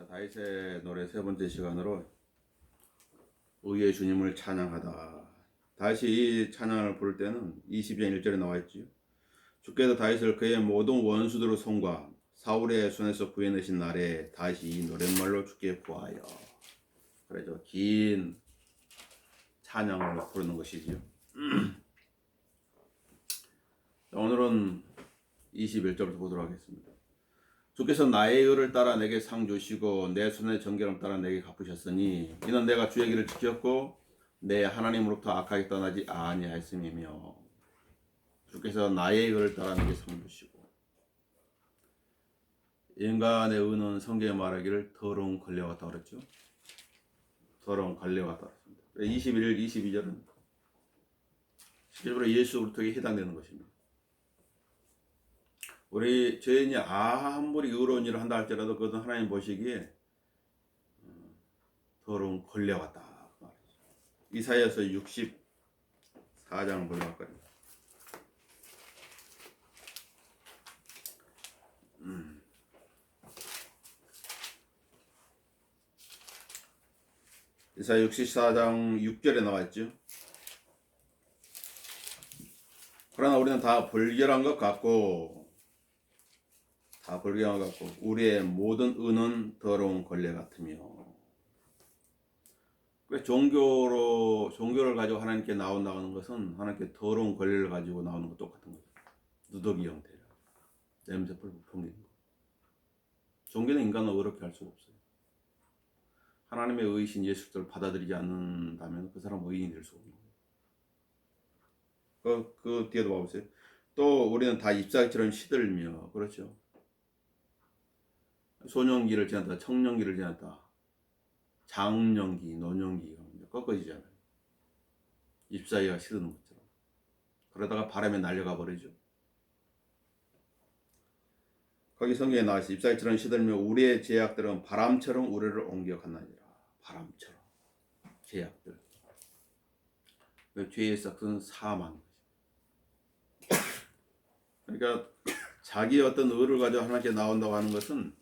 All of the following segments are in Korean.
다윗의 노래 세 번째 시간으로 의의 주님을 찬양하다. 다시 이 찬양을 부를 때는 20장 1절에 나와 있지요. 주께서 다윗을 그의 모든 원수들의 손과 사울의 손에서 구해내신 날에 다시 이 노랫말로 주께 구하여. 그래서 긴 찬양을 부르는 것이지요. 오늘은 21절부터 보도록 하겠습니다. 주께서 나의 의를 따라 내게 상 주시고 내 손의 정결함 따라 내게 갚으셨으니 이는 내가 주의 길을 지켰고 내 하나님으로부터 악하게 떠나지 아니하였음이며. 주께서 나의 의를 따라 내게 상 주시고. 인간의 의는 성경에 말하기를 더러운 걸레와 같다 그랬죠. 더러운 걸레와 같다 그랬습니다. 21일 22절은 실제로 예수 그리스도에 해당되는 것입니다. 우리 죄인이 아무리 의로운 일을 한다 할지라도 그것은 하나님 보시기에 더러운 걸레와 같다. 이사야서 64장을 보려고 할거든요. 이사야 64장 6절에 나와있죠. 그러나 우리는 다 불결한 것 같고 우리의 모든 의는 더러운 걸레 같으며. 종교를 가지고 하나님께 나온다는 것은 하나님께 더러운 걸레를 가지고 나오는 것 똑같은 거죠. 누더기 형태라. 냄새풀 풍기는 거. 종교는 인간을 어렵게 할 수가 없어요. 하나님의 의이신 예수 그리스도를 받아들이지 않는다면 그 사람은 의인이 될 수가 없는 거예요. 그 뒤에도 봐보세요. 또 우리는 다 잎사귀처럼 시들며, 그렇죠. 소년기를 지났다, 청년기를 지났다, 장년기, 노년기가 꺾어지잖아요. 잎사귀가 시드는 것처럼. 그러다가 바람에 날려가 버리죠. 거기 성경에 나와있어. 잎사귀처럼 시들며 우리의 죄악들은 바람처럼 우리를 옮겨갔나니라. 바람처럼. 죄악들. 죄의 싹은 사망. 그러니까 자기 어떤 의를 가지고 하나님께 나온다고 하는 것은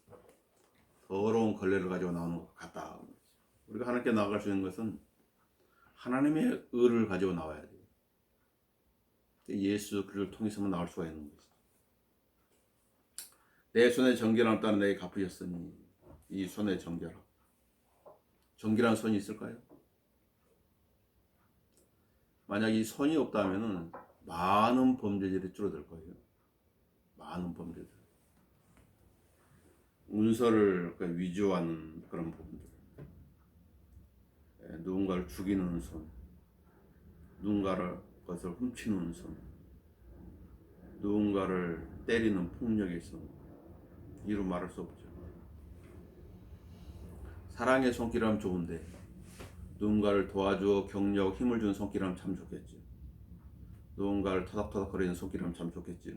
더러운 걸레를 가지고 나오는 것 같다. 우리가 하나님께 나아갈 수 있는 것은 하나님의 의를 가지고 나와야 돼요. 예수 그리스도를 통해서만 나올 수가 있는 것이죠. 내 손에 정결함 따라 내게 갚으셨으니. 이 손에 정결함. 정결한 손이 있을까요? 만약 이 손이 없다면 많은 범죄들이 줄어들 거예요. 많은 범죄들. 문서를 위조하는 그런 부분들. 누군가를 죽이는 손. 누군가를 것을 훔치는 손. 누군가를 때리는 폭력의 손. 이루 말할 수 없죠. 사랑의 손길하면 좋은데 누군가를 도와주어 격려하고 힘을 주는 손길하면 참 좋겠죠. 누군가를 토닥토닥거리는 손길하면 참 좋겠죠.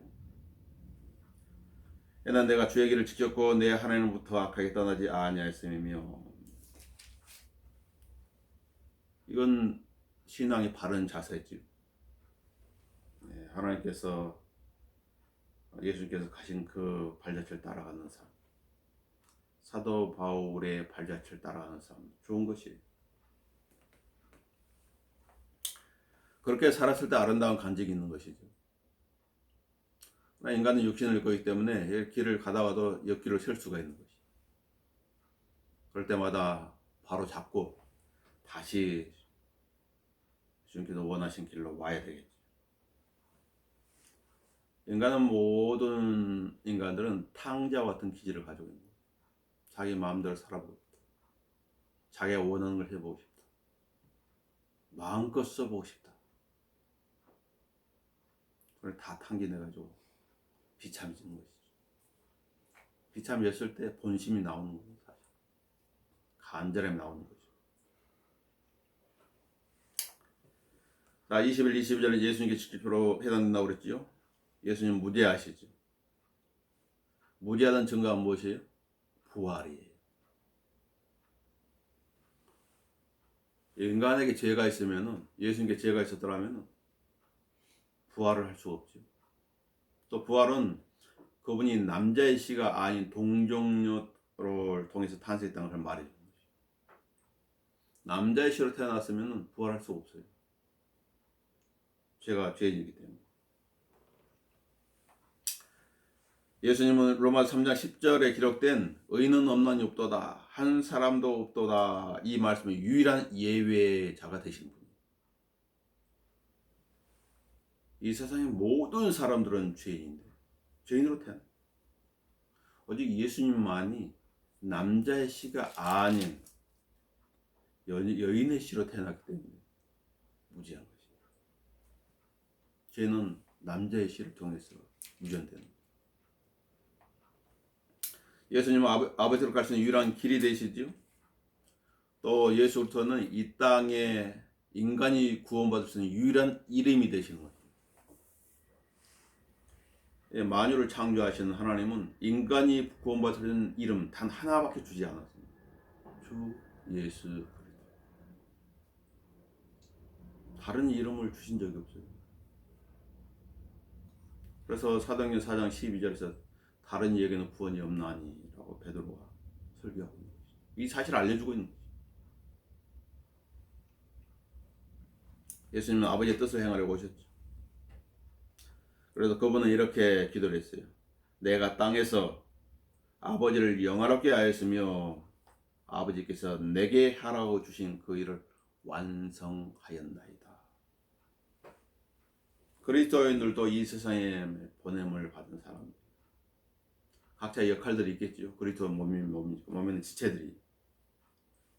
이는 내가 주의 길을 지켰고 내 하나님으로부터 악하게 떠나지 아니하였음이며. 이건 신앙이 바른 자세죠. 하나님께서 예수님께서 가신 그 발자취를 따라가는 삶, 사도 바울의 발자취를 따라가는 삶, 좋은 것이에요. 그렇게 살았을 때 아름다운 간직이 있는 것이죠. 인간은 육신을 입고 있기 때문에 길을 가다가도 옆길을 셀 수가 있는 것이죠. 그럴 때마다 바로 잡고 다시 주님께서 원하신 길로 와야 되겠죠. 모든 인간들은 탕자와 같은 기질을 가지고 있는 거예요. 자기 마음대로 살아보고 싶다. 자기가 원하는 걸 해보고 싶다. 마음껏 써보고 싶다. 그걸 다 탕진해가지고 비참해지는 것이죠. 비참해졌을 때 본심이 나오는 거예요. 사실. 간절함이 나오는 거죠. 자, 21, 22절에 예수님께 직접으로 해당된다고 그랬지요. 예수님 무죄하시죠. 무죄하다는 증거가 무엇이에요? 부활이에요. 인간에게 죄가 있으면, 예수님께 죄가 있었더라면 부활을 할 수가 없죠. 또 부활은 그분이 남자의 씨가 아닌 동정녀를 통해서 구멍에서 탄생했다는 걸 말해주는 거죠. 남자의 씨로 태어났으면 부활할 수가 없어요. 죄가 죄인이기 때문에. 예수님은 로마서 3장 10절에 기록된 의인은 없나니 없도다, 한 사람도 없도다, 이 말씀의 유일한 예외자가 되신 분이에요. 이 세상의 모든 사람들은 죄인인데 죄인으로 태어나. 오직 예수님만이 남자의 씨가 아닌 여인의 씨로 태어났기 때문에 무지한 것입니다. 죄는 남자의 씨를 통해서 유전되는 거예요. 예수님은 아버지로 갈 수 있는 유일한 길이 되시죠. 또 예수부터는 이 땅에 인간이 구원받을 수 있는 유일한 이름이 되시는 거예요. 만유를 창조하시는 하나님은 인간이 구원받을 수 있는 이름 단 하나밖에 주지 않았습니다. 주 예수 그리스도. 다른 이름을 주신 적이 없어요. 그래서 사도행전 4장 12절에서 다른 이에게는 구원이 없나니 라고 베드로가 설교하고 있는 거죠. 이 사실을 알려주고 있는 거죠. 예수님은 아버지의 뜻을 행하려고 오셨죠. 그래서 그분은 이렇게 기도를 했어요. 내가 땅에서 아버지를 영화롭게 하였으며 아버지께서 내게 하라고 주신 그 일을 완성하였나이다. 그리스도인들도 이 세상에 보냄을 받은 사람들, 각자의 역할들이 있겠죠. 그리스도 몸에는 지체들이,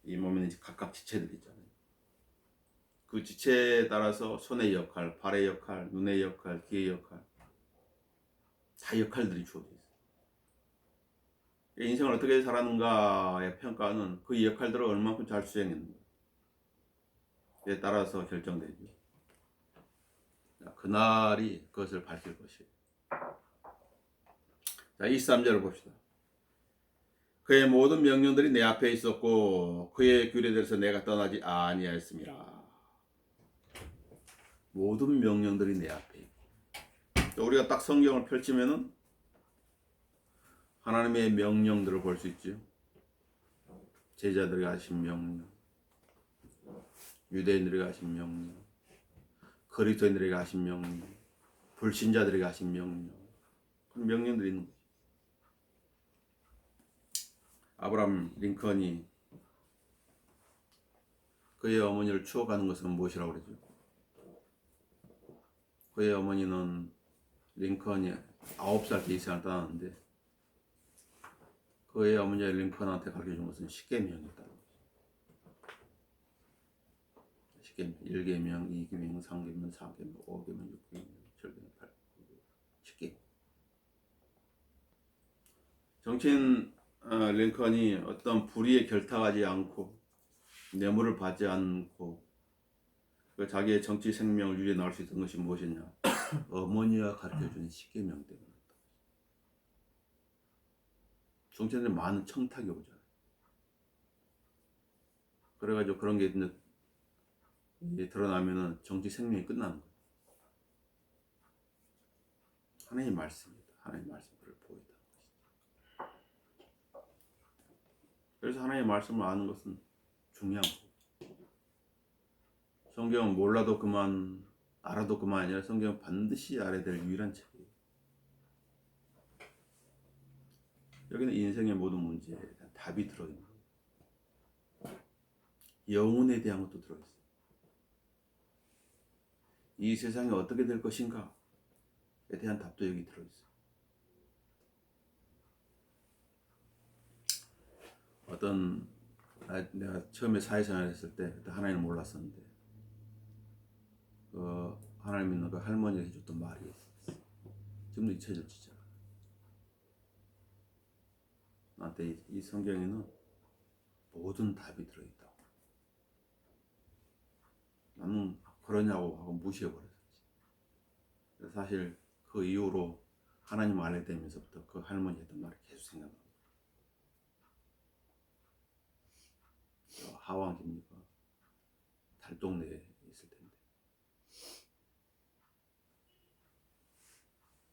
이 몸에는 각각 지체들이 있잖아요. 그 지체에 따라서 손의 역할, 발의 역할, 눈의 역할, 귀의 역할, 다 역할들이 주어져 있어요. 인생을 어떻게 살았는가의 평가는 그 역할들을 얼마큼 잘 수행했는가에 따라서 결정되죠. 그날이 그것을 밝힐 것이에요. 자, 23절을 봅시다. 그의 모든 명령들이 내 앞에 있었고 그의 규례대로서 내가 떠나지 아니하였습니다. 모든 명령들이 내 앞에 있고, 우리가 딱 성경을 펼치면은 하나님의 명령들을 볼 수 있죠. 제자들에게 하신 명령, 유대인들에게 하신 명령, 그리스도인들에게 하신 명령, 불신자들에게 하신 명령, 그런 명령들이 있는 거죠. 아브라함 링컨이 그의 어머니를 추억하는 것은 무엇이라고 그러죠? 그의 어머니는 링컨이 9살 때 이 세상을 떠났는데 그의 어머니가 링컨한테 가르쳐준 것은 십계명이었다는 거죠. 십계명, 1계명, 2계명, 3계명, 4계명, 5계명, 6계명, 7계명, 8계명, 10계명. 정치인 링컨이 어떤 불의에 결탁하지 않고 뇌물을 받지 않고 자기의 정치 생명을 유지해 나갈 수 있던 것이 무엇이냐? 어머니가 가르쳐주는 십계명 때문이다. 정치인들이 많은 청탁이 오잖아요. 그래가지고 그런 게 이제 드러나면은 정치 생명이 끝나는 거예요. 하나님의 말씀입니다. 하나님의 말씀을 보이다. 그래서 하나님의 말씀을 아는 것은 중요한 거예요. 성경은 몰라도 그만, 알아도 그만 아니라 성경은 반드시 알아야 될 유일한 책이에요. 여기는 인생의 모든 문제에 대한 답이 들어있는 거예요. 영혼에 대한 것도 들어있어요. 이 세상이 어떻게 될 것인가에 대한 답도 여기 들어있어요. 내가 처음에 사회생활 했을 때 그때 하나님을 몰랐었는데 하나님 믿는 그 할머니가 해줬던 말이 있었어요. 지금도 잊혀졌지. 나한테 이 성경에는 모든 답이 들어있다고. 나는 그러냐고 하고 무시해버렸었지. 그래서 사실 그 이후로 하나님을 알게 되면서부터 그 할머니 했던 말이 계속 생각나요. 하왕입니까? 달동네에 있을 텐데.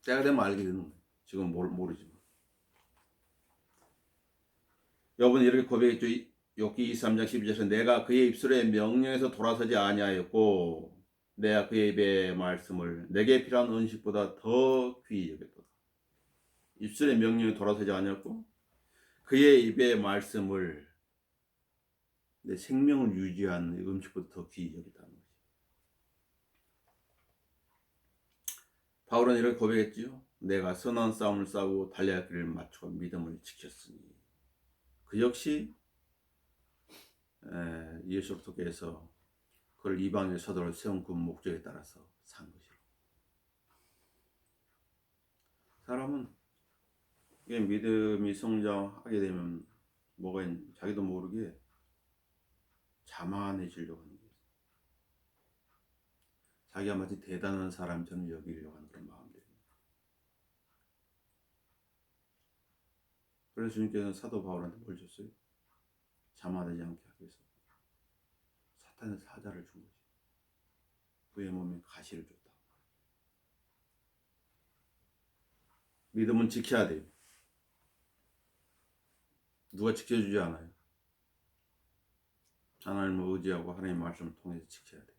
때가 되면 알게 되는 거예요. 지금 모르지만. 여러분 이렇게 고백했죠. 욥기 23장 12절에서 내가 그의 입술의 명령에서 돌아서지 아니하였고 내가 그의 입의 말씀을 내게 필요한 음식보다 더 귀히 여겼도다. 입술의 명령에 돌아서지 아니하였고 그의 입의 말씀을 내 생명을 유지하는 음식보다 더 귀히 여겼다는 것이. 바울은 이렇게 고백했지요. 내가 선한 싸움을 싸우고 달려야 할 길을 마쳐 믿음을 지켰으니 그 역시 예수 그리스도께서 그를 이방의 사도로 세운 그 목적에 따라서 산 것이라. 사람은 이게 믿음이 성장하게 되면 뭐가 있는 자기도 모르게 자만해지려고 하는 거예요. 자기가 마치 대단한 사람처럼 여기려고 하는 그런 마음들이. 그래서 주님께서는 사도 바울한테 뭘 줬어요? 자만하지 않게 하기 위해서 사탄의 사자를 준 거지. 그의 몸에 가시를 줬다. 믿음은 지켜야 돼요. 누가 지켜주지 않아요. 하나님을 의지하고 하나님의 말씀을 통해서 지켜야 돼요.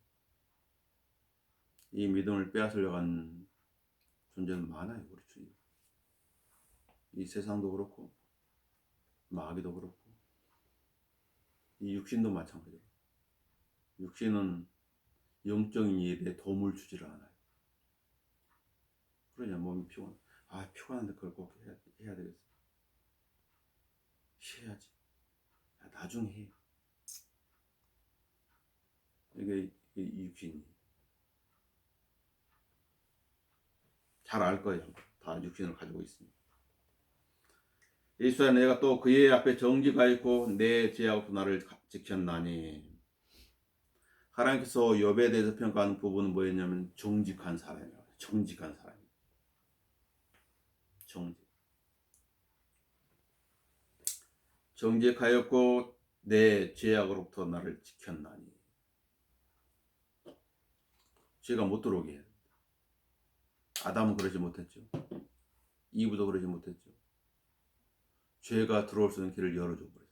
이 믿음을 빼앗으려고 하는 존재는 많아요. 우리 주위에. 이 세상도 그렇고 마귀도 그렇고 이 육신도 마찬가지로. 육신은 영적인 일에 도움을 주지를 않아요. 그러냐 몸이 피곤해. 아 피곤한데 그걸 꼭 해야 되겠어. 쉬어야지. 야, 나중에 해. 이게 육신이 잘 알 거예요. 다 육신을 가지고 있습니다. 예수야 내가 또 그의 앞에 정직하 있고 내 죄하고 나를 지켰나니. 하나님께서 욥에 대해서 평가하는 부분은 뭐였냐면 정직한 사람이에요. 정직한 사람. 정직하였고 내 죄악으로부터 나를 지켰나니. 죄가 못 들어오게 해요. 아담은 그러지 못했죠. 이브도 그러지 못했죠. 죄가 들어올 수 있는 길을 열어줘 버렸어요.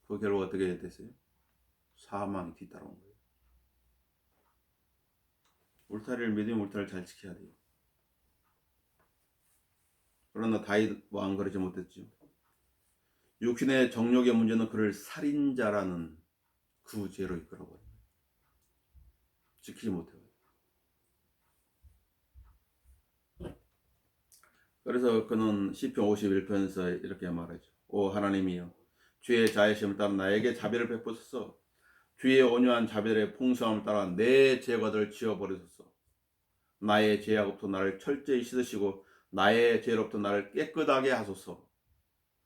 그 결과 어떻게 됐어요? 사망이 뒤따라온 거예요. 울타리를 믿으면 울타리를 잘 지켜야 돼요. 그러나 다윗 왕 그러지 못했죠. 육신의 정욕의 문제는 그를 살인자라는 그 죄로 이끌어버려요. 지키지 못해요. 그래서 그는 시편 51편에서 이렇게 말하죠. 오 하나님이여 주의 자애심을 따라 나에게 자비를 베푸소서. 주의 온유한 자비의 풍성함을 따라 내 죄과들을 지워버리소서. 나의 죄악으로부터 나를 철저히 씻으시고 나의 죄로부터 나를 깨끗하게 하소서.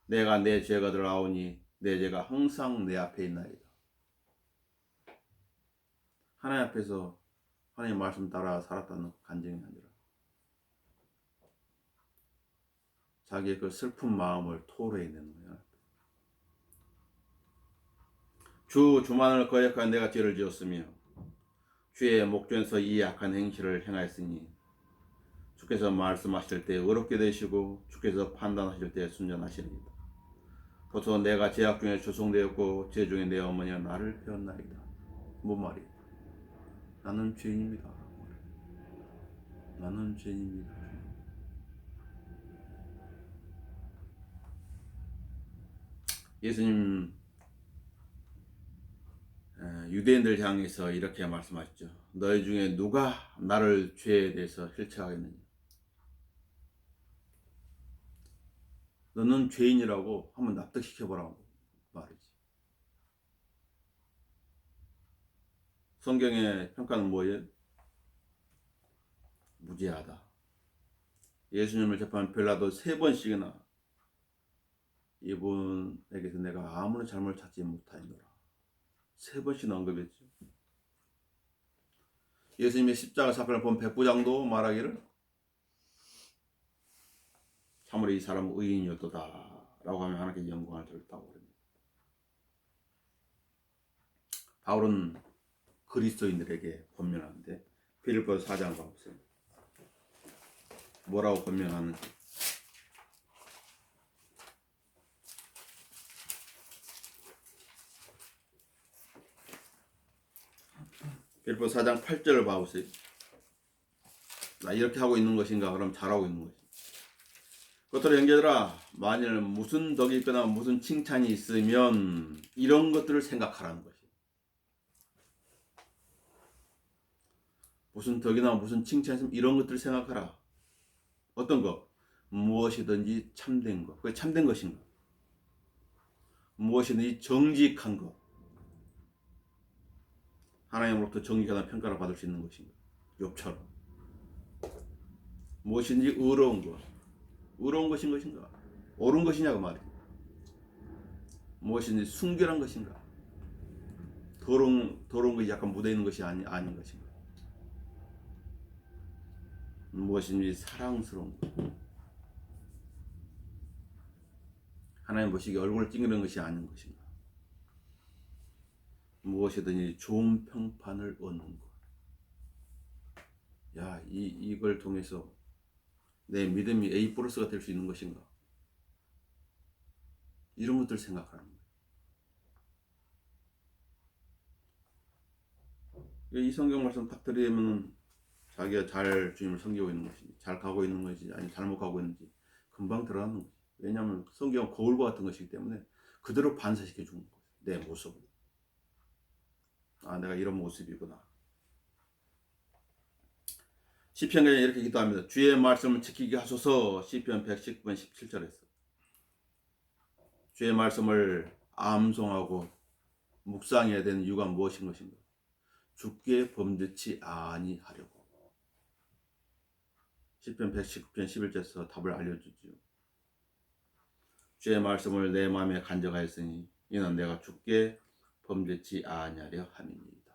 내가 내 죄과들을 아오니 내 죄가 항상 내 앞에 있나이다. 하나님 앞에서 하나님 말씀 따라 살았다는 간증이 아니라 자기의 그 슬픈 마음을 토로해내는 거야. 주 주만을 거역한 내가 죄를 지었으며 주의 목전에서 이 악한 행실을 행하였으니 주께서 말씀하실 때 의롭게 되시고 주께서 판단하실 때 순전하시리이다. 보소 내가 죄악 중에 조성되었고 죄 중에 내 어머니가 나를 배웠나이다. 뭔 말이야? 나는 죄인입니다. 나는 죄인입니다. 예수님 유대인들 향해서 이렇게 말씀하셨죠. 너희 중에 누가 나를 죄에 대해서 실체하겠느냐? 너는 죄인이라고 한번 납득시켜보라고 말이지. 성경의 평가는 뭐예요? 무죄하다. 예수님을 재판한 빌라도 3번씩이나 이분에게서 내가 아무런 잘못을 찾지 못하였노라. 3번씩 언급했죠. 예수님의 십자가 사건을 본 백부장도 말하기를 참으로 이 사람은 의인이었도다 라고 하면 하나님께 영광을 돌렸다고 합니다. 바울은 그리스도인들에게 권면하는데 빌립보서 4장 가보세요. 뭐라고 권면하는지. 빌립보 4장 8절을 봐보세요. 나 이렇게 하고 있는 것인가? 그럼 잘하고 있는 것인가? 그것들을 형제들아, 만일 무슨 덕이 있거나 무슨 칭찬이 있으면 이런 것들을 생각하라는 것이에요. 무슨 덕이나 무슨 칭찬이 있으면 이런 것들을 생각하라. 어떤 것? 무엇이든지 참된 것. 그게 참된 것인가? 무엇이든지 정직한 것. 하나님으로부터 정직하다 평가를 받을 수 있는 것인가? 욥처럼. 무엇이든지 의로운 것. 의로운 것인 것인가? 옳은 것이냐고 말이야. 무엇이든지 순결한 것인가? 더러운 것이 약간 묻어있는 것이 아닌 것인가? 무엇인지 사랑스러운 것. 하나님 보시기에 얼굴을 찡그리는 것이 아닌 것인가? 무엇이든지 좋은 평판을 얻는 것. 야, 이걸 통해서 내 믿음이 A 플러스가 될 수 있는 것인가? 이런 것들 생각하는 거예요. 이 성경 말씀 딱 들으면 자기가 잘 주님을 섬기고 있는 것인지, 잘 가고 있는 것인지, 아니면 잘못 가고 있는지 금방 드러나는 거지. 왜냐하면 성경은 거울과 같은 것이기 때문에 그대로 반사시켜 주는 거예요. 내 모습을. 아, 내가 이런 모습이구나. 시편에 이렇게 기도합니다. 주의 말씀을 지키게 하소서. 시편 119편 17절에서 주의 말씀을 암송하고 묵상해야 되는 이유가 무엇인 것인가? 주께 범죄치 아니하려고. 시편 119편 11절에서 답을 알려주죠. 주의 말씀을 내 마음에 간직하였으니 이는 내가 주께 범죄치 아니하려 함이니이다.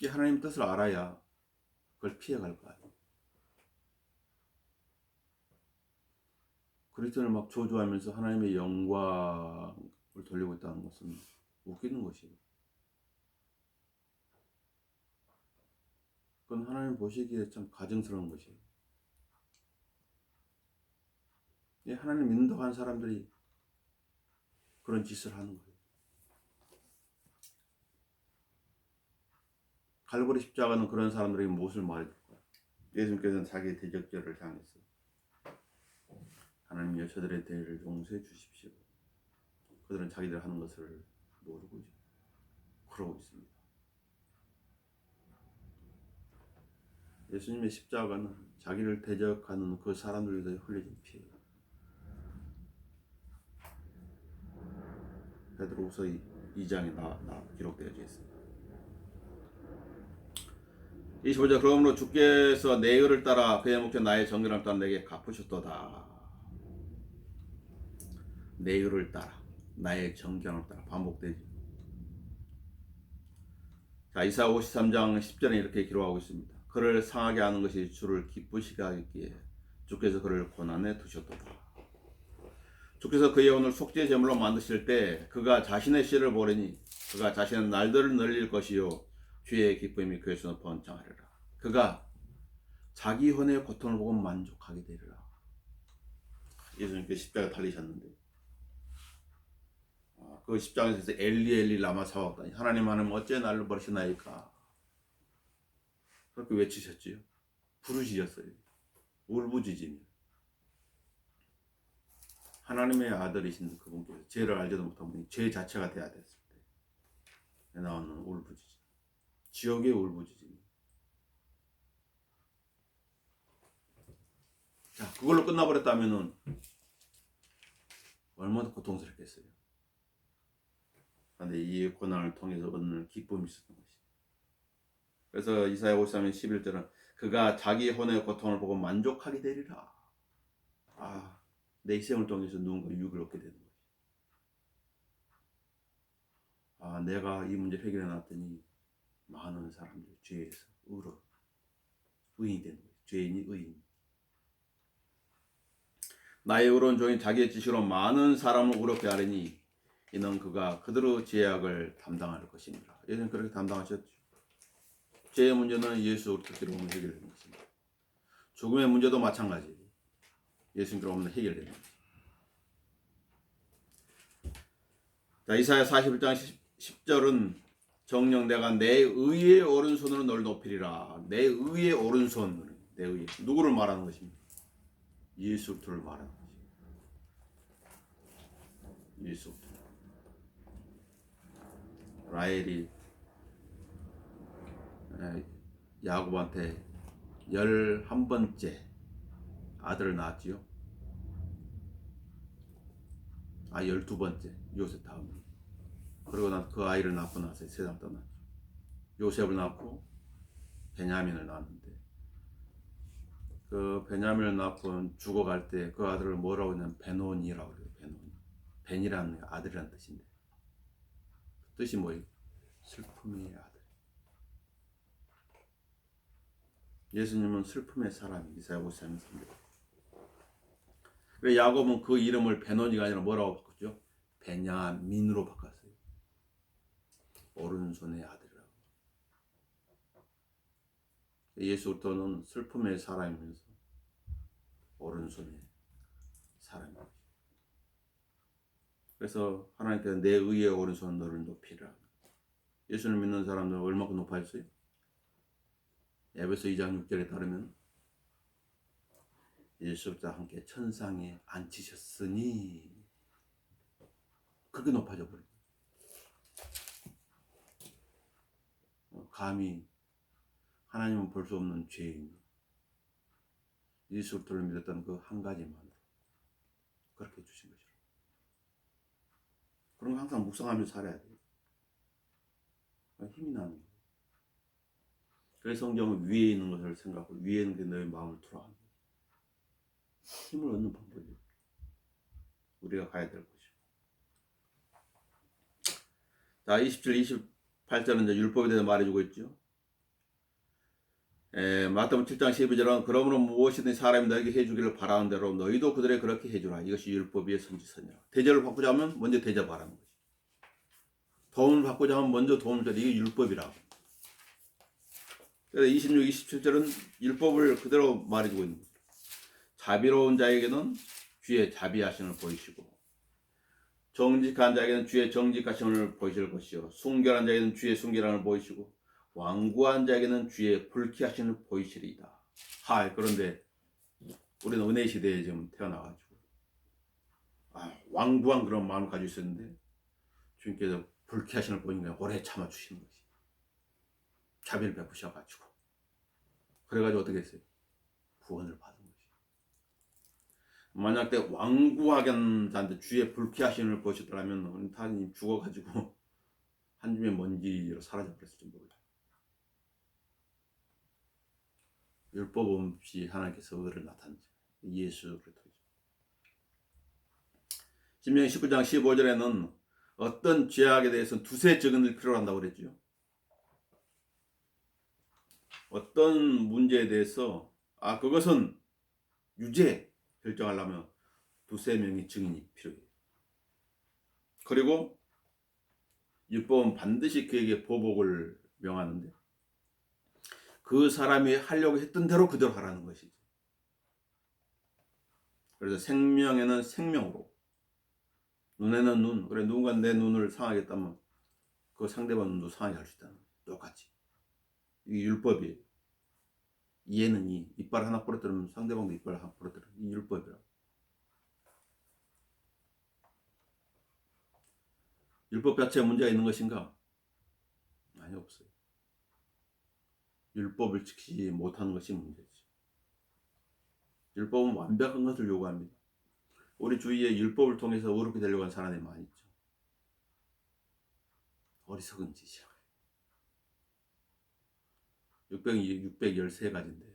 이 하나님 뜻을 알아야 그걸 피해갈 거 아니에요. 그리스도를 막 저주하면서 하나님의 영광을 돌리고 있다는 것은 웃기는 것이에요. 그건 하나님 보시기에 참 가증스러운 것이에요. 하나님 믿는다고 하는 사람들이 그런 짓을 하는 거예요. 갈보리 십자가는 그런 사람들에게 무엇을 말해줄까요? 예수님께서는 자기의 대적자를 향해서 하나님이여 저들의 죄를 용서해 주십시오. 그들은 자기들 하는 것을 모르고 그러고 있습니다. 예수님의 십자가는 자기를 대적하는 그 사람들에 대해 흘려진 피예요. 베드로후서 2장에 기록되어져 있습니다. 25절 그러므로 주께서 내 의를 따라 그의 목적 나의 정결함을 따라 내게 갚으셨도다. 내 의를 따라 나의 정결함을 따라 반복되죠. 자, 이사야 53장 10절에 이렇게 기록하고 있습니다. 그를 상하게 하는 것이 주를 기쁘시게 하기에 주께서 그를 고난에 두셨도다. 주께서 그의 오늘 속죄 제물로 만드실 때 그가 자신의 씨를 보려니 그가 자신의 날들을 늘릴 것이요 주의 기쁨이 그에서 번창하리라. 그가 자기 혼의 고통을 보고 만족하게 되리라. 예수님께서 십자가 달리셨는데 그 십자가에서 엘리 엘리 라마 사박다니 하나님 어째 나를 버리시나이까 그렇게 외치셨지요. 부르짖었어요. 울부짖으며 하나님의 아들이신 그분께서 죄를 알지도 못한 분이 죄 자체가 돼야 됐을 때 나오는 울부짖음, 지옥의 울부짖음. 자, 그걸로 끝나버렸다면은 얼마나 고통스럽겠어요. 그런데 이 고난을 통해서 얻는 기쁨이 있었던 것이죠. 그래서 이사야 53장 11절은 그가 자기 혼의 고통을 보고 만족하게 되리라. 내 희생을 통해서 누군가 유익을 얻게 되는 거죠. 내가 이 문제를 해결해 놨더니 많은 사람들이 죄에서 의인이 되는 거죠. 죄인이 의인. 나의 의로운 종이 자기의 지시로 많은 사람을 의롭게 하리니 이는 그가 그대로 죄악을 담당할 것입니다. 예수님 그렇게 담당하셨죠. 죄의 문제는 예수 그리스도로 해결되는 것입니다. 죽음의 문제도 마찬가지. 예수님께로 오면 해결되는 거죠. 자, 이사야 41장 10절은 정녕 내가 내 의의 오른손으로 널 높이리라. 내 의의 오른손. 내 의. 누구를 말하는 것입니까? 예수 그리스도를 말하는 것입니다. 예수 그리스도. 라헬이 야곱한테 11번째 아들을 낳았지요. 12번째 요셉 다음에. 그러고 난 그 아이를 낳고 나서 세상 떠났죠. 요셉을 낳고 베냐민을 낳았는데 그 베냐민을 낳고 죽어갈 때 그 아들을 뭐라고 했냐면 베노니라고 그래요. 베노니. 벤이라는 아들이라는 뜻인데 뜻이 뭐예요? 슬픔의 아들. 예수님은 슬픔의 사람. 이사야 53장 3절. 그래 야곱은 그 이름을 베노니가 아니라 뭐라고 바꿨죠? 베냐민으로 바꿨어요. 오른손의 아들이라고. 예수 그리스도는 슬픔의 사람이면서 오른손의 사람입니다. 그래서 하나님께서 내 의의 오른손 너를 높이라. 예수를 믿는 사람들은 얼마큼 높아졌어요? 에베소 2장 6절에 따르면 예수와 함께 천상에 앉히셨으니 그렇게 높아져 버려요. 감히 하나님은 볼 수 없는 죄인 예수 그리스도를 믿었던 그 한 가지만으로 그렇게 주신 것이라. 그런 거 항상 묵상하면서 살아야 돼요. 힘이 나는 거예요. 그래서 성경은 위에 있는 것을 생각하고 위에 있는 게 너의 마음을 투라하는 거예요. 힘을 얻는 방법이에요. 우리가 가야 될 것이고. 자, 27, 28절은 이제 율법에 대해서 말해주고 있죠. 마태복음 7장 12절은 그러므로 무엇이든 사람이 너에게 해주기를 바라는 대로 너희도 그들에게 그렇게 해주라. 이것이 율법의 선지서니라. 대접을 받고자 하면 먼저 대접하라는 거지. 도움을 받고자 하면 먼저 도움을 줘야 돼. 이게 율법이라고. 그래서 26, 27절은 율법을 그대로 말해주고 있는 거죠. 자비로운 자에게는 주의 자비하심을 보이시고 정직한 자에게는 주의 정직하심을 보이실 것이요 순결한 자에게는 주의 순결함을 보이시고 완고한 자에게는 주의 불쾌하심을 보이시리이다. 그런데 우리는 은혜 시대에 지금 태어나가지고 완고한 그런 마음을 가지고 있었는데 주님께서 불쾌하심을 보이니까 오래 참아주시는 것이 자비를 베푸셔가지고 그래가지고 어떻게 했어요? 구원을 받은 것이. 만약 때 완고하게 한 자한테 주의 불쾌하심을 보시더라면 다 죽어가지고 한 줌의 먼지로 사라져버렸을지 몰라요. 율법 없이 하나님께서 의를 나타내죠. 예수 그리스도죠. 신명기 19장 15절에는 어떤 죄악에 대해서는 두세 증언을 필요로 한다고 그랬죠. 어떤 문제에 대해서 그것은 유죄 결정하려면 두세 명의 증인이 필요해요. 그리고 율법은 반드시 그에게 보복을 명하는데 그 사람이 하려고 했던 대로 그대로 하라는 것이죠. 그래서 생명에는 생명으로, 눈에는 눈. 그래 누군가 내 눈을 상하겠다면 그 상대방 눈도 상하게 할 수 있다는 거예요. 똑같이. 이게 율법이에요. 이해는 이. 이빨 하나 부러뜨리면 상대방도 이빨 하나 부러뜨려. 이 율법이라. 율법 자체에 문제가 있는 것인가? 아니, 없어요. 율법을 지키지 못하는 것이 문제지. 율법은 완벽한 것을 요구합니다. 우리 주위에 율법을 통해서 의롭게 되려고 하는 사람이 많이 있죠. 어리석은 짓이야. 613가지인데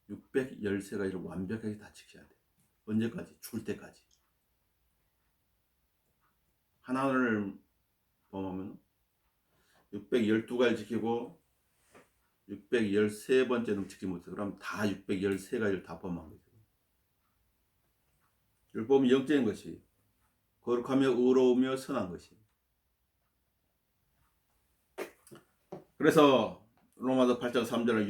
613가지를 완벽하게 다 지켜야 돼. 언제까지? 죽을 때까지. 하나를 범하면 612가지 지키고 613번째는 지키지 못해. 그럼 다 613가지를 다 범한 거죠. 율법은 영적인 것이 거룩하며 의로우며 선한 것이. 그래서 로마서 8장 3절은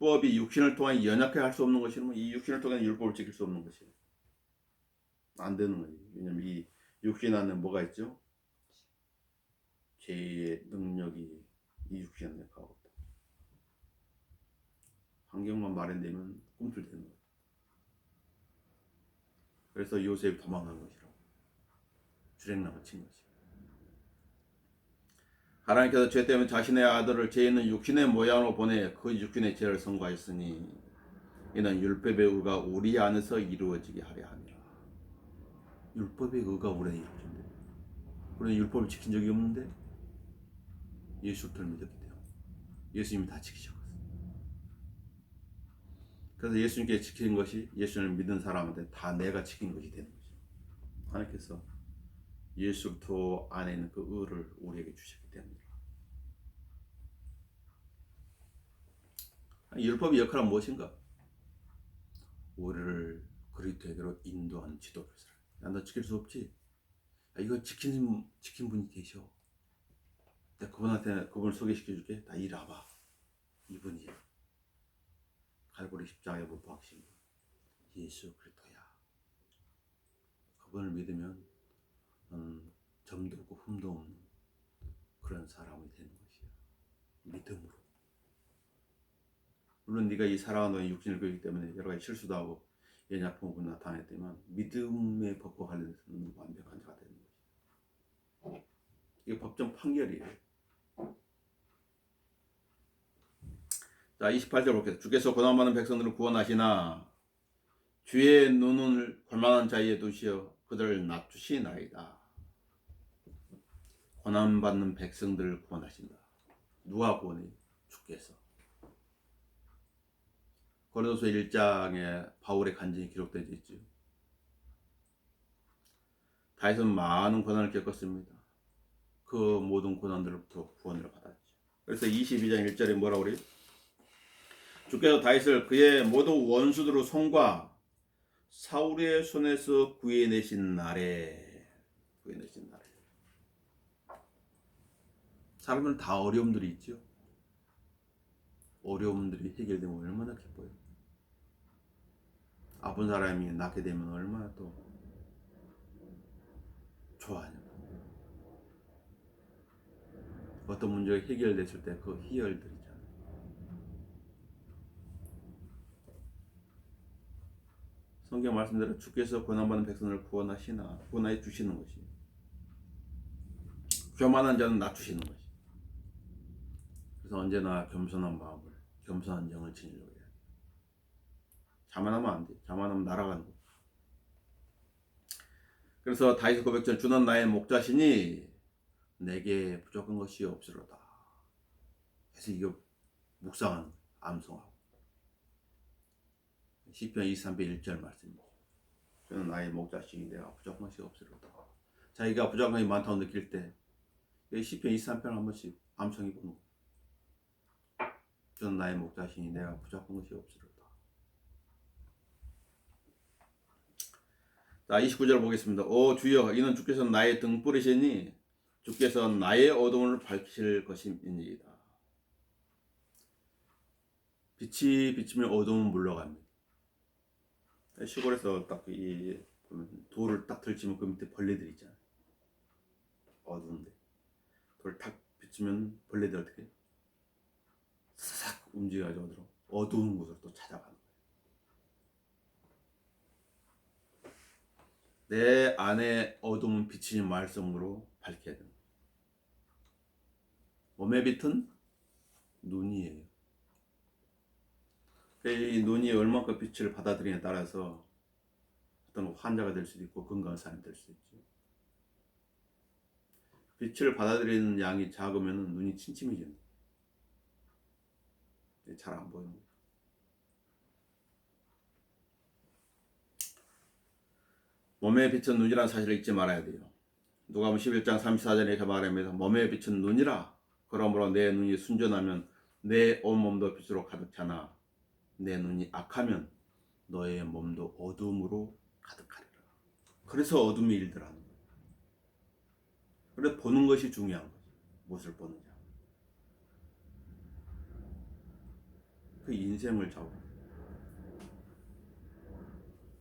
율법이 육신을 통해 연약해 할 수 없는 것이면 이 육신을 통해 율법을 지킬 수 없는 것이에요. 안 되는 거예요. 왜냐면 이 육신 안에 뭐가 있죠? 죄의 능력이 이 육신 안에 가고 있다. 환경만 마련되면 꿈틀대는 거예요. 그래서 요셉이 도망간 것이라고. 주랭랑을 친 것이에요. 하나님께서 죄 때문에 자신의 아들을 죄 있는 육신의 모양으로 보내 그 육신의 죄를 선고하였으니 이는 율법의 의가 우리 안에서 이루어지게 하려 함이라. 율법의 의가 우리 안에 이루어진대. 우리는 율법을 지킨 적이 없는데 예수를 믿었기 때문에 예수님이 다 지키셨어요. 그래서 예수님께 지킨 것이 예수를 믿는 사람한테 다 내가 지킨 것이 되는 거죠. 하나님께서 예수 그리스도 안에 있는 그 의를 우리에게 주셨기 때문이다. 율법의 역할은 무엇인가? 우리를 그리스도에게로 인도하는 지도교사. 야, 너 지킬 수 없지? 야, 이거 지킨 분이 계셔. 내가 그분한테 그분을 소개시켜줄게. 다 이리 와봐. 이분이 갈고리 십자가에 못 박힌 분, 예수 그리스도야. 그분을 믿으면 점도 없고 흠도 없는 그런 사람이 되는 것이야. 믿음으로. 물론 네가 이 살아가는 육신을 끌기 때문에 여러 가지 실수도 하고 연약함이 나타났지만 믿음의 법과 관련해서는 완벽한 자가 되는 것이야. 이게 법정 판결이에요. 자, 28절 볼게요. 주께서 고난받는 백성들을 구원하시나 주의 눈을 골만한 자에게 두시어 그들을 낮추시나이다. 고난받는 백성들을 구원하신다. 누가 구원해? 주께서. 고린도서 1장에 바울의 간증이 기록되어 있죠. 다윗은 많은 고난을 겪었습니다. 그 모든 고난들로부터 구원을 받았죠. 그래서 22장 1절에 뭐라고 그래요? 주께서 다윗을 그의 모든 원수들의 손과 사울의 손에서 구해내신 날에 사람은 다 어려움들이 있죠. 어려움들이 해결되면 얼마나 기뻐요. 아픈 사람이 낫게 되면 얼마나 또 좋아하냐. 어떤 문제가 해결됐을 때 그 희열들이잖아요. 성경 말씀대로 주께서 고난받는 백성을 구원하여 주시는 것이, 교만한 자는 낮추시는 것이. 그래서 언제나 겸손한 마음을, 겸손한 영을 지니려고 해야 돼. 자만하면 안 돼. 자만하면 날아가는 거. 그래서 다윗의 고백전 주는 나의 목자시니 내게 부족한 것이 없으로다. 그래서 이거 묵상하는 거예요. 암송하고. 시편 23편 1절 말씀입니다. 저는 나의 목자시니 내가 부족한 것이 없으로다. 자기가 부족한 것이 많다고 느낄 때 시편 23편 한 번씩 암송해 보는 거예요. 저는 나의 목자시니 내가 부족한 것이 없으로다. 자, 29절 보겠습니다. 오 주여, 이는 주께서 나의 등불이시니 주께서 나의 어둠을 밝히실 것임이니이다. 빛이 비치면 어둠은 물러갑니다. 시골에서 딱 이 돌을 딱 들치면 그 밑에 벌레들 있잖아요. 어두운데 돌을 탁 비치면 벌레들 어떻게 싹 움직여가지고 어디로? 어두운 곳으로 또 찾아가는 거예요. 내 안에 어둠은 비치는 말씀으로 밝혀야 됩니다. 몸의 빛은 눈이에요. 이 눈이 얼마큼 빛을 받아들이냐에 따라서 어떤 환자가 될 수도 있고 건강한 사람이 될 수도 있죠. 빛을 받아들이는 양이 작으면 눈이 침침해집니다. 잘 안 보이는 거예요. 몸의 빛은 눈이라는 사실을 잊지 말아야 돼요. 누가복음 11장 34절에 이렇게 말합니다. 몸의 빛은 눈이라. 그러므로 내 눈이 순전하면 내 온몸도 빛으로 가득 차나 내 눈이 악하면 너의 몸도 어둠으로 가득하리라. 그래서 어둠이 일들하는 거예요. 그래서 보는 것이 중요한 거죠. 무엇을 보느냐. 그 인생을 잡고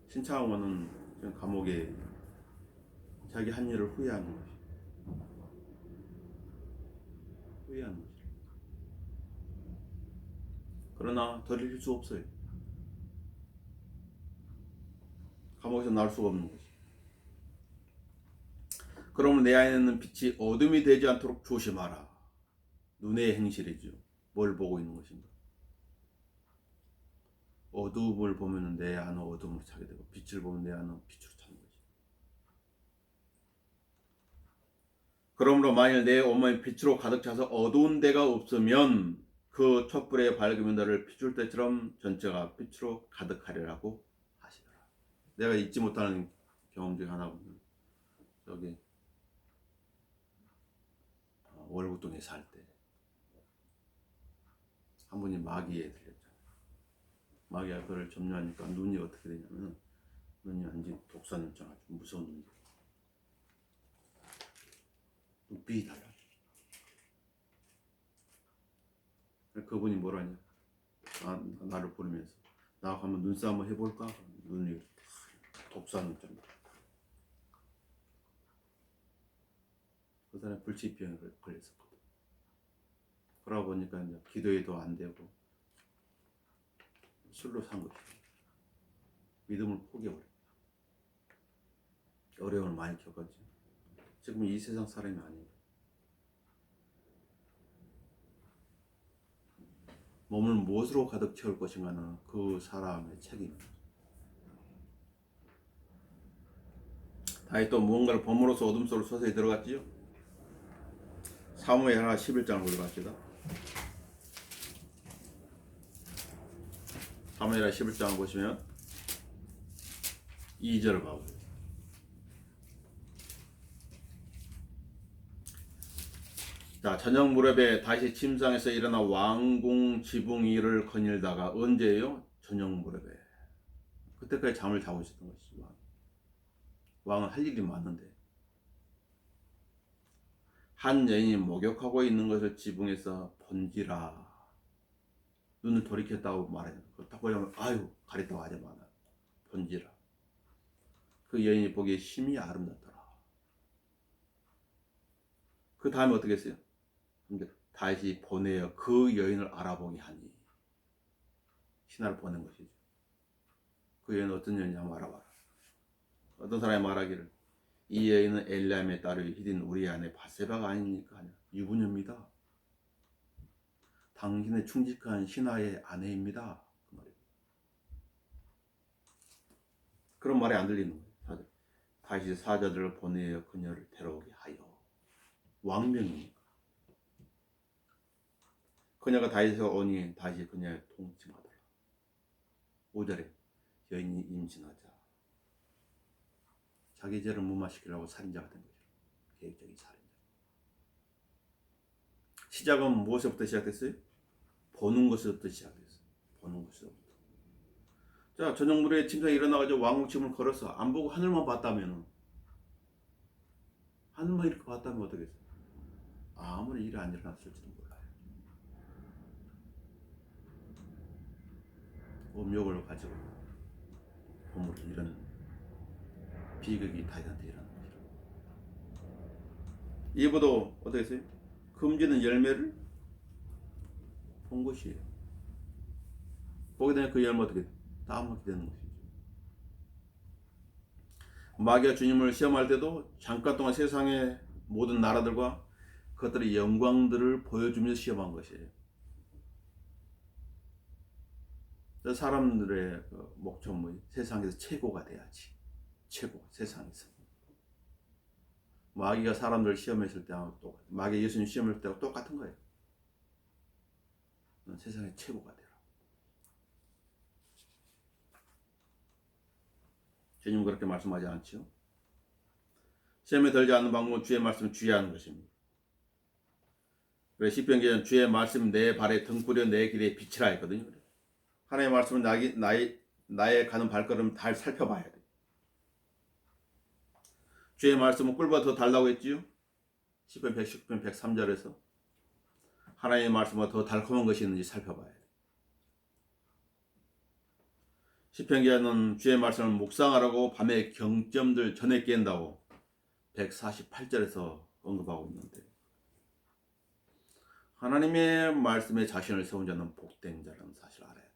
신창원은 감옥에 자기 한 일을 후회하는 것이 후회하는 것이 그러나 돌이킬 수 없어요. 감옥에서 나올 수가 없는 것이. 그러면 내 안에 있는 빛이 어둠이 되지 않도록 조심하라. 눈의 행실이죠. 뭘 보고 있는 것인가. 어둠을 보면 내 안은 어둠을 찾게 되고 빛을 보면 내 안은 빛으로 찾는 것이. 그러므로 만일 내 온몸이 빛으로 가득 차서 어두운 데가 없으면 그 촛불의 밝음이 너를 비출 때처럼 전체가 빛으로 가득하리라고 하시더라. 내가 잊지 못하는 경험 중에 하나거든요. 저기 월구동에 살 때 한 분이 마귀에 들렸잖아요. 마귀가 그를 점유하니까 눈이 어떻게 되냐면 눈이 완전히 독사눈처럼 아주 무서운 눈이 눈빛이 달라. 그분이 뭐라냐? 나를 부르면서 나하고 한번 눈싸움 한번 해볼까? 눈이 독사눈처럼. 그 사람이 불치병에 걸렸었거든. 그러다 보니까 이제 기도에도 안 되고 술로 산 것이죠. 믿음을 포기해버려. 어려움을 많이 겪었지. 지금 이 세상 사람이 아니에요. 몸을 무엇으로 가득 채울 것인가는 그 사람의 책임입니다. 다시 또 무언가를 범으로써 어둠 속으로 서서히 들어갔지요. 사무엘하 11장을 올려갑시다. 사무엘하 11장을 보시면 2절을 봐보세요. 자, 저녁 무렵에 다시 침상에서 일어나 왕궁 지붕 위를 거닐다가 언제예요? 저녁 무렵에. 그때까지 잠을 자고 있었던 것이지. 왕은 할 일이 많은데 한 여인이 목욕하고 있는 것을 지붕에서 본지라. 눈을 돌이켰다고 말해요. 딱 보면 아유 가렸다고 하지 마라. 본지라. 그 여인이 보기에 심히 아름답더라. 그 다음에 어떻게 했어요? 다시 보내어 그 여인을 알아보게 하니. 신하를 보낸 것이죠. 그 여인은 어떤 여인인지 한번 알아봐라. 어떤 사람이 말하기를 이 여인은 엘리암의 딸의 히딘 우리 아내 바세바가 아닙니까? 유부녀입니다. 당신의 충직한 신하의 아내입니다. 그 말이에요. 그런 말이 안 들리는 거예요. 다시 사자들을 보내어 그녀를 데려오게 하여. 왕명이니까. 그녀가 다시서 오니 다시 그녀의 통칭하더라. 5절에 여인이 임신하자 자기 죄를 무마시키려고 살인자가 된 거죠. 계획적인 살인자. 시작은 무엇에부터 시작됐어요? 보는 것에부터 시작됐어요. 보는 것에부터. 자, 저녁 무렵에 침상에 일어나가지고 왕궁 침을 걸어서 안 보고 하늘만 봤다면은, 하늘만 이렇게 봤다면 어떻겠어요? 아무리 일이 안 일어났을지도 몰라요. 음욕을 가지고 보물을 이런 비극이 다윗한테 일어난 거죠. 이보도 어떻게 했어요? 금지는 열매를 본 것이에요. 보게 되면 그 열매 어떻게 따먹게 되는 것이죠. 마귀가 주님을 시험할 때도 잠깐 동안 세상의 모든 나라들과 그것들의 영광들을 보여주면서 시험한 것이에요. 사람들의 목적은 세상에서 최고가 돼야지. 최고, 세상에서. 마귀가 사람들을 시험했을 때하고 똑같아요. 마귀가 예수님 시험했을 때하고 똑같은 거예요. 넌 세상의 최고가 되라. 주님은 그렇게 말씀하지 않죠. 시험에 들지 않는 방법은 주의 말씀을 주의하는 것입니다. 그래 시편 기자는 주의 말씀 내 발에 등불이요 내 길에 빛이라 했거든요. 하나님의 말씀은 나의 가는 발걸음 잘 살펴봐야 돼. 주의 말씀은 꿀보다 더 달다고 했지요. 시편 119편 103절에서 하나님의 말씀보다 더 달콤한 것이 있는지 살펴봐야 돼. 시편 기자는 주의 말씀을 묵상하라고 밤에 경점들 전에 깬다고 148절에서 언급하고 있는데, 하나님의 말씀에 자신을 세운 자는 복된 자라는 사실을 알아야 돼요.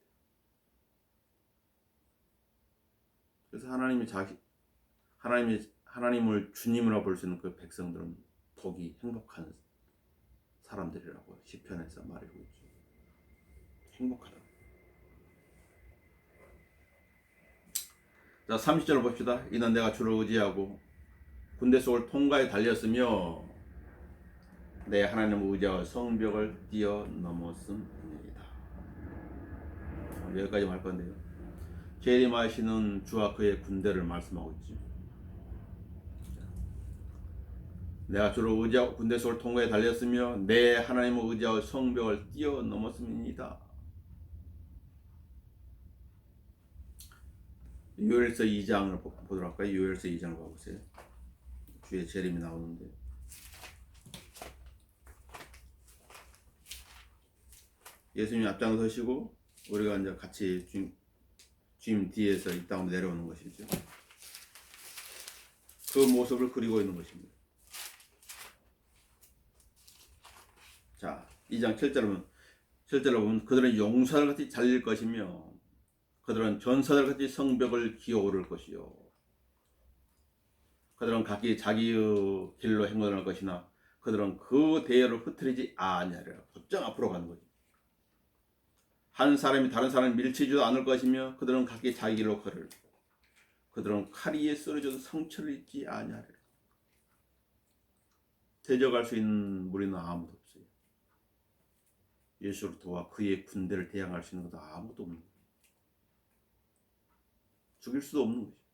그래서 하나님을 주님으로 볼 수 있는 그 백성들은 복이 행복한 사람들이라고 시편에서 말하고 있죠. 행복하다. 자, 30절 봅시다. 이는 내가 주를 의지하고 군대 속을 통과에 달렸으며 내 하나님을 의지하여 성벽을 뛰어넘었음이니이다. 여기까지 할 건데요. 재림하시는 주와 그의 군대를 말씀하고 있죠. 내가 주를 의지하고 군대 속을 통과에 달렸으며 내 하나님을 의지하여 성벽을 뛰어넘었음이니이다. 요엘서 2장을 보도록 할까요? 요엘서 2장을 봐보세요. 주의 재림이 나오는데, 예수님이 앞장서시고 우리가 이제 같이 주님 뒤에서 이 땅으로 내려오는 것이죠. 그 모습을 그리고 있는 것입니다. 자, 2장 7절을 보면 그들은 용사들 같이 달릴 것이며 그들은 전사들 같이 성벽을 기어오를 것이요. 그들은 각기 자기의 길로 행군할 것이나 그들은 그 대열을 흩트리지 아니하리라. 곧장 앞으로 가는 거지. 한 사람이 다른 사람을 밀치지도 않을 것이며 그들은 각기 자기 길로 걸을. 그들은 칼 위에 쓰러져도 상처를 입지 아니하리라. 대적할 수 있는 무리는 아무도 없어요. 예수를 도와 그의 군대를 대항할 수 있는 것도 아무도 없는 거예요. 죽일 수도 없는 것이죠.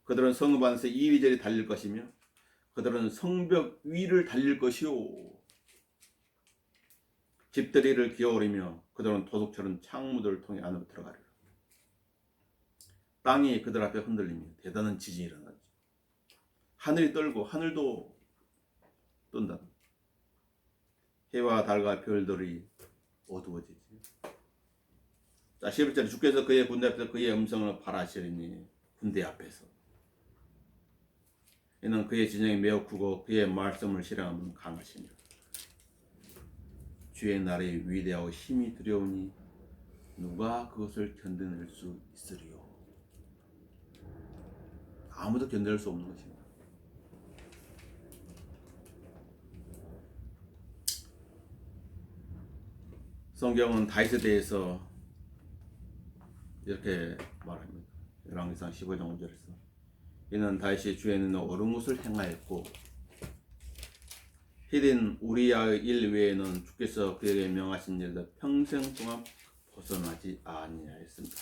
그들은 성읍 안에서 이리저리 달릴 것이며 그들은 성벽 위를 달릴 것이요. 집들이를 기어오르며 그들은 도둑처럼 창문들을 통해 안으로 들어가리라. 땅이 그들 앞에 흔들리며 대단한 지진이 일어나지. 하늘이 떨고 하늘도 뜬다. 해와 달과 별들이 어두워지지. 자, 11절 주께서 그의 군대 앞에서 그의 음성을 발하시리니 군대 앞에서 이는 그의 진영이 매우 크고 그의 말씀을 실행하면 강하시니라. 주의 날이 위대하고 힘이 두려우니 누가 그것을 견뎌낼 수 있으리요. 아무도 견뎌낼 수 없는 것입니다. 성경은 다윗에 대해서 이렇게 말합니다. 열왕기상 15장 5절에서 이는 다윗이 주에 있는 옳은 것을 행하였고 히린 우리야의 일 외에는 주께서 그에게 명하신 일도 평생 동안 벗어나지 아니하였습니다.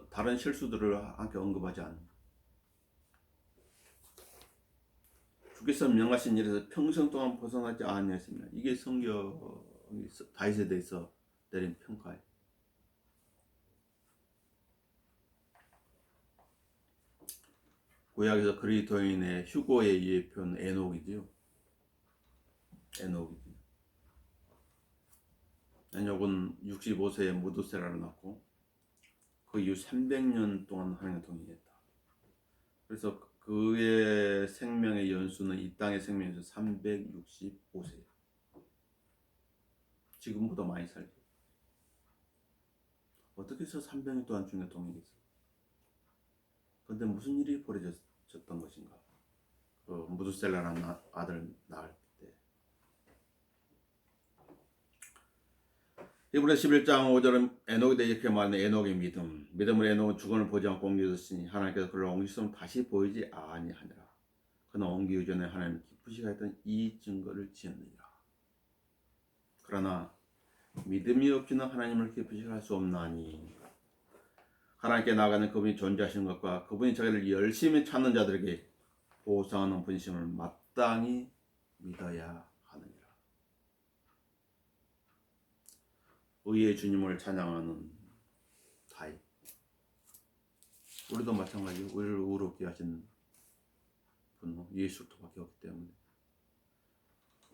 다른 실수들을 함께 언급하지 않습니다. 주께서 명하신 일에서 평생 동안 벗어나지 아니하였습니다. 이게 성경이 다윗에 대해서 내린 평가예요. 구약에서 그리스도인의 휴거의 예표는 에녹이지요. 에녹은 65세에 무두세라를 낳고 그 이후 300년 동안 하나님과 동행했다. 그래서 그의 생명의 연수는 이 땅의 생명에서 365세예요. 지금보다 많이 살죠. 어떻게 해서 300년 동안 주님과 동행했어요? 그런데 무슨 일이 벌어졌던 것인가? 그 무두셀라라는 아들 낳을 때. 히브리서 11장 5절은 에녹에 대해 이렇게 말하는 에녹의 믿음으로 에녹은 죽음을 보지 않고 옮겨졌으니 하나님께서 그를 옮기셨으면 다시 보이지 아니하니라. 그는 옮기기 전에 하나님 기쁘시게 했던 이 증거를 지었느니라. 그러나 믿음이 없이는 하나님을 기쁘시게 할 수 없나니 하나님께 나아가는 그분이 존재하시는 것과 그분이 자기를 열심히 찾는 자들에게 보상하는 분심을 마땅히 믿어야 하느니라. 의의 주님을 찬양하는 다윗. 우리도 마찬가지로 우리를 의롭게 하신 분 예수를 통하게 없기 때문에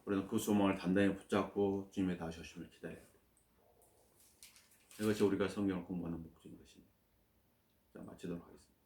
우리는 그 소망을 단단히 붙잡고 주님의 다시 오심을 기다려야 돼. 이것이 우리가 성경을 공부하는 목적인 것입니다. 자, 마치도록 하겠습니다.